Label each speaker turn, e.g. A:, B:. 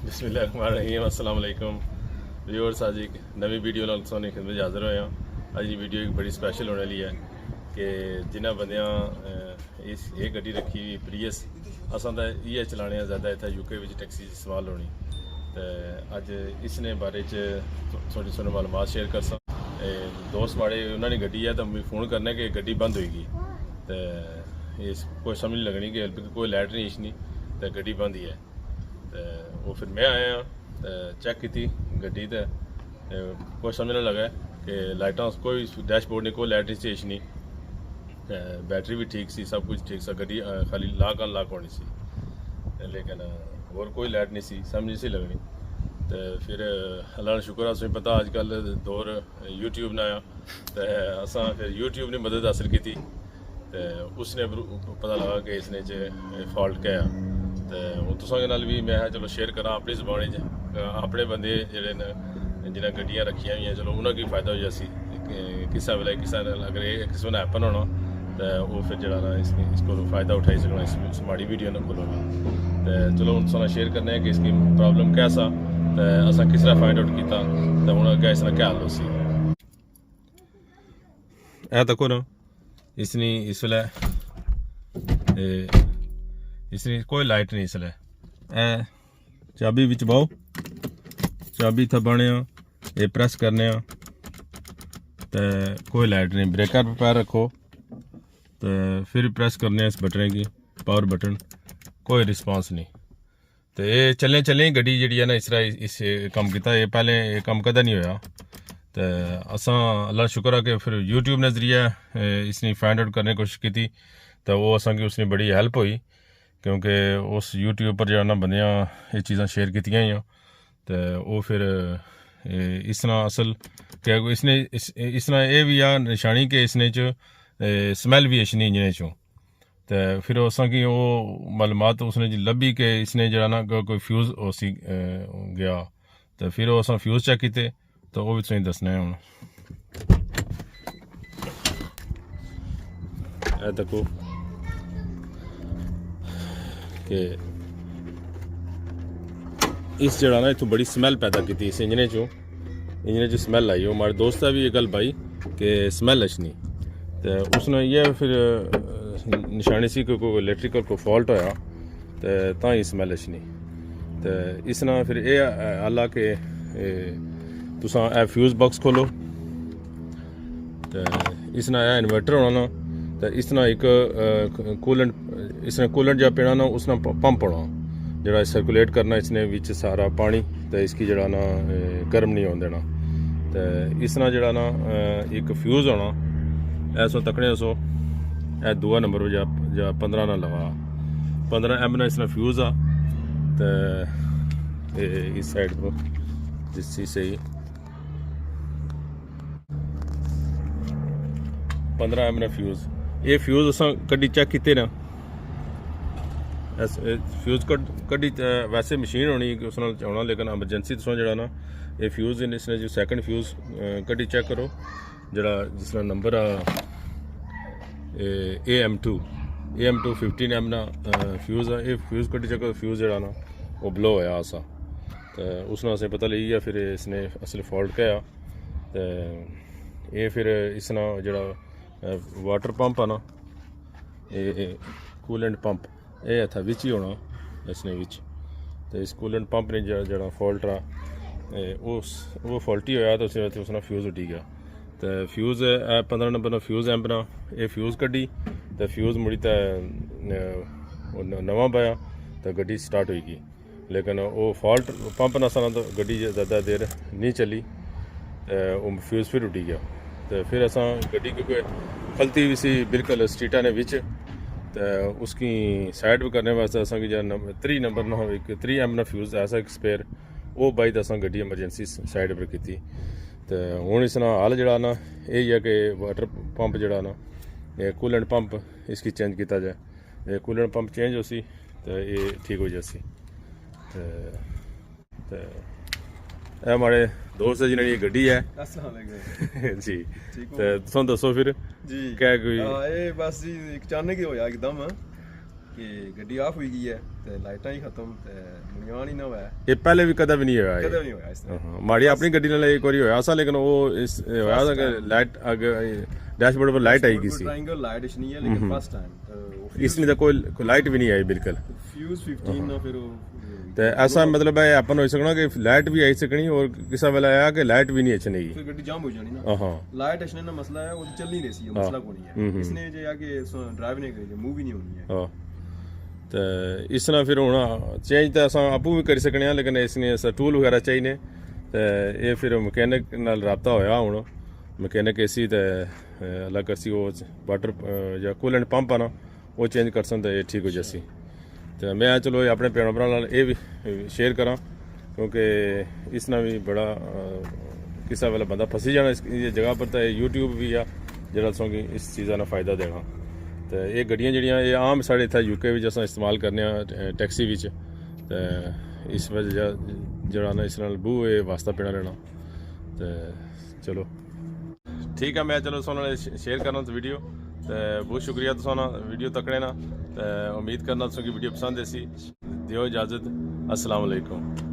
A: बिस्मिल्लाहिर्रहमानिर्रहीम अस्सलाम वालेकुम व्यूअर्स। आज एक नवी वीडियो नाल तुहाडी खिदमत च हाज़र होया। अज की वीडियो एक बड़ी स्पैशल होने वाली है कि जिन्होंने बंदियां ये गड्डी रखी हुई प्रियस, असां तो इ'यै चलाने ज़्यादा इत्थै यूके विच टैक्सी इस्तेमाल होनी, तो अज इसने बारे च थोड़ी सानूं मालूमात शेयर करसां। दोस्त माड़े उन्होंने गड्डी है तो मिगी फ़ोन करना कि गड्डी बंद होएगी, तो इस कोई समझ नहीं लगनी कि कोई लाइट नहीं इशनी, तो गड्डी बंद ही है। तो वो फिर मैं आया तो चेक की गड्डी, तो कोई समझ नहीं लगा कि लाइटा कोई डैशबोर्ड नहीं, कोई लाइट नहीं सी इशनी, बैटरी भी ठीक सी, सब कुछ ठीक सा, गड्डी खाली लॉक अनलॉक होनी सी, लेकिन और कोई लाइट नहीं सी, समझ नहीं सी लगनी। तो फिर अल्लाह का शुक्र है, तुम्हें पता अजकल दौर यूट्यूब ने आया, तो असा फिर यूट्यूब ने मदद हासिल की, तो उसने पता लगा कि इसने फॉल्ट क्या है। तो हूँ तुसां नाल भी मैं चलो शेयर करा अपनी जबान अपने बंदे जोड़े न जिन्हें गड्डियाँ रखिया हुई, चलो उन्होंने फायदा हो जासी किसा वेले किसा अगर ये किसी ने हैपन होना तो वो फिर जरा ना इसको फ़ायदा उठाई सकना इस माड़ी वीडियो ने खोलो। तो चलो हूँ तुसां शेयर करने कि इसकी प्रॉब्लम क्या सा, तो असा किस तरह फाइंड आउट किया, तो हूँ अगर इस तरह क्या हल होसी। ऐ तको ना इसनी इस वेले इसने कोई लाइट नहीं, इसलिए ए चाबी विच पाओ, चाबी इत्थे बने ये प्रेस करने तो कोई लाइट नहीं, ब्रेकर पर पैर रखो तो फिर प्रेस करने इस बटन की, पावर बटन, कोई रिस्पांस नहीं। तो ये चलें चलें गड्डी जी है ना इस तरह इस कम किया, ये पहले ये कम कदा नहीं होया। तो असा अल्लाह शुक्र है कि फिर यूट्यूब ने जरिए इसने फाइंड आउट करने की कोशिश की, तो वो असा की उसने बड़ी हेल्प हुई, क्योंकि उस यूट्यूब पर जो ना बंदियां ये चीज़ां शेयर कीतियां ही, तो वो फिर इस तरह असल क्या इसने इस तरह ये भी आ निशानी कि इसने स्मैल भी अच्छी नहीं इंजने चो। तो फिर असा की वो मालूमात उसने लभी कि इसने जरा ना कोई फ्यूज़ उसी गया, तो फिर वो असा फ्यूज़ चेक किए, तो वो भी तुसें दसना है। हूँ देखो कि इस जगह ना इतों बड़ी स्मैल पैदा की इस इंजने चो स्मैल आई। हमारे दोस्त भी ये गल पाई कि स्मैल अच्छनी, तो उसने ये फिर निशानी सी कि कोई इलैक्ट्रिकल को फॉल्ट होया, तो ही स्मैल अच्छनी। तो इस तरह फिर ये आला कि तुसां ए फ्यूज़ बॉक्स खोलो, तो इस तरह इन्वर्टर होना ना, तो इस तरह एक कूलेंट इसने कूलेंट जहाँ पीना ना उसने पंप होना जरा सर्कुलेट करना इसने विच सारा पानी, तो इसकी जरा ना गर्म नहीं होने देना। तो इस तरह जरा ना एक फ्यूज़ होना ऐसो तकने सो ए दूआ नंबर पर जा 15 ना लगा 15 एम ना इसने फ्यूज़ आ। तो इस साइड पर जिस चीज़ से 15 एम ना फ्यूज़, ये फ्यूज़ अस कड्डी चेक किते ना, फ्यूज़ कड्डी वैसे मशीन होनी उस नाल होना, लेकिन एमरजेंसी तुसां जरा ना ये फ्यूज़ इसने जो सैकेंड फ्यूज़ कड्डी चेक करो, जरा जिसका नंबर आ AM2 15 एम ना फ्यूज़ आ, ये फ्यूज़ कड्डी चेक करो, फ्यूज़ जरा ना वो ब्लो होया असा, तो उसने असें पता लगी गया फिर इसने असल फॉल्ट क्या। तो ये फिर इस तरह जरा वाटर पंप है ना, ये कूलेंट पंप ये था विच ही होना इसने विच, तो इस कूलेंट पंप ने जरा फॉल्ट रहा वो फॉल्टी होया, तो उसने फ्यूज़ उठी गया। तो फ्यूज़ 15 नंबर ना फ्यूज़ एम्प ना ये फ्यूज़ कड्डी, तो फ्यूज़ मुड़ी तो नवा पाया, तो गड्डी स्टार्ट होगी, लेकिन वो फॉल्ट पंप ना सारा तो गड्डी ज़्यादा देर नहीं चली, वो फ्यूज़ फिर उठी गया। तो फिर असा गड्डी क्योंकि खलती हुई सी बिल्कुल स्ट्रीटा ने विच, तो उसकी साइड पर करने वास्ते असा की जरा 3 नंबर ना एक 3 एम ना फ्यूज़ ऐसा एक स्पेयर वो बाई तो असा गड्डी एमरजेंसी साइड पर की। तो हूँ इस हाल जरा ना यही है कि वाटर पंप जरा ना ये कूलेंट पंप इसकी चेंज किया जाए, ये कूलेंट पंप चेंज हो सी तो ये ठीक हो जासी। तो हमारे दोस्त है जिन्हें ये गड्डी है जी, तो तुम दसो फिर जी क्या कोई
B: ये बस जी अचानक ही होया एकदम कि गड्डी ऑफ हुई गई है ते लाइटां ही खत्म ते बुनियान ही ना हुआ है
A: ਇਹ ਪਹਿਲੇ ਵੀ ਕਦੇ ਵੀ ਨਹੀਂ ਹੋਇਆ
B: कदे नहीं होया इस तरह
A: ਹਾਂ ਮਾੜੀ ਆਪਣੀ ਗੱਡੀ ਨਾਲ ਇੱਕ ਵਾਰੀ ਹੋਇਆ ਸੀ ਲੇਕਿਨ ਉਹ ਇਸ ਹੋਇਆ ਸੀ ਕਿ ਲਾਈਟ ਡੈਸ਼ਬੋਰਡ पर ਲਾਈਟ ਆਈ ਗਈ ਸੀ
B: ट्रायंगल लाइट नहीं है लेकिन फर्स्ट टाइम
A: ਇਸ ਲਈ ਤਾਂ ਕੋਈ ਲਾਈਟ ਵੀ ਨਹੀਂ ਆਈ ਬਿਲਕੁਲ
B: फ्यूज 15 ना फिर
A: ਤੇ ਐਸਾ ਮਤਲਬ ਹੈ ਆਪਾਂ ਨੂੰ ਹੋ ਸਕਣਾ ਕਿ ਲਾਈਟ ਵੀ ਆਈ ਸਕਣੀ ਔਰ ਕਿਸੇ ਵੇਲੇ ਆਇਆ ਕਿ ਲਾਈਟ भी नहीं अचनेगी
B: फिर गड्डी जाम हो जानी ना
A: हाँ
B: लाइट अचने ना मसला है वो चल नहीं रही सी मसला कोई नहीं है इसने जो आके ड्राइव नहीं करी मूव ही नहीं होनी है
A: ਹਾਂ ਤੇ ਇਸ ਨਾਲ ਫਿਰ ਹੁਣ ਚੇਂਜ ਤਾਂ ਅਸਾਂ ਆਪੂ ਵੀ ਕਰ ਸਕਣੇ ਆ ਲੇਕਿਨ ਇਸ ਨੇ ਅਸਾਂ ਟੂਲ ਵਗੈਰਾ ਚਾਹੀਨੇ ਤੇ ਇਹ ਫਿਰ ਮਕੈਨਿਕ ਨਾਲ ਰਾਬਤਾ ਹੋਇਆ ਹੁਣ ਮਕੈਨਿਕ ਏਸੀ ਤੇ ਅਲੱਗ ਕਰਸੀ ਉਹ ਵਾਟਰ ਜਾਂ ਕੂਲੈਂਟ ਪੰਪ ਆ ਨਾ ਉਹ ਚੇਂਜ ਕਰਸਨ ਤੇ ਇਹ ਠੀਕ ਹੋ ਜਾਸੀ ਤੇ ਮੈਂ ਚਲੋ ਇਹ ਆਪਣੇ ਭੈਣ ਭਰਾਵਾਂ ਨਾਲ ਇਹ ਵੀ ਸ਼ੇਅਰ ਕਰਾਂ ਕਿਉਂਕਿ ਇਸ ਨਾਲ ਵੀ ਬੜਾ ਕਿਸੇ ਵੇਲੇ ਬੰਦਾ ਫਸੀ ਜਾਣਾ ਇਸ ਜਗ੍ਹਾ ਪਰ ਤਾਂ YouTube ਵੀ ਆ ਜਿਹੜਾ ਸਾਨੂੰ ਇਸ ਚੀਜ਼ਾਂ ਦਾ ਫਾਇਦਾ ਦੇਣਾ ਤੇ ਇਹ ਗੱਡੀਆਂ ਜਿਹੜੀਆਂ ਇਹ ਆਮ ਸਾਡੇ ਇੱਥੇ UK ਵਿੱਚ ਅਸਾਂ ਇਸਤੇਮਾਲ ਕਰਨੇ ਆ ਟੈਕਸੀ ਵਿੱਚ ਤੇ ਇਸ ਵਜ੍ਹਾ ਜਿਹੜਾ ਨਾ ਇਸ ਨਾਲ ਬੂ ਇਹ ਵਾਸਤਾ ਪੈਣਾ ਲੈਣਾ ਤੇ ਚਲੋ ਠੀਕ ਆ ਮੈਂ ਚਲੋ ਤੁਹਾਨੂੰ ਨਾਲ ਸ਼ੇਅਰ ਕਰਨਾ ਤੇ ਵੀਡੀਓ ਤੇ ਬਹੁਤ ਸ਼ੁਕਰੀਆ ਤੁਹਾਨੂੰ ਵੀਡੀਓ ਤੱਕਣੇ ਨਾ ਤੇ ਉਮੀਦ ਕਰਨਾ ਤੁਹਾਨੂੰ ਵੀਡੀਓ ਪਸੰਦ ਆਈ ਸੀ ਦਿਓ ਇਜਾਜ਼ਤ अस्सलाम वालेकुम।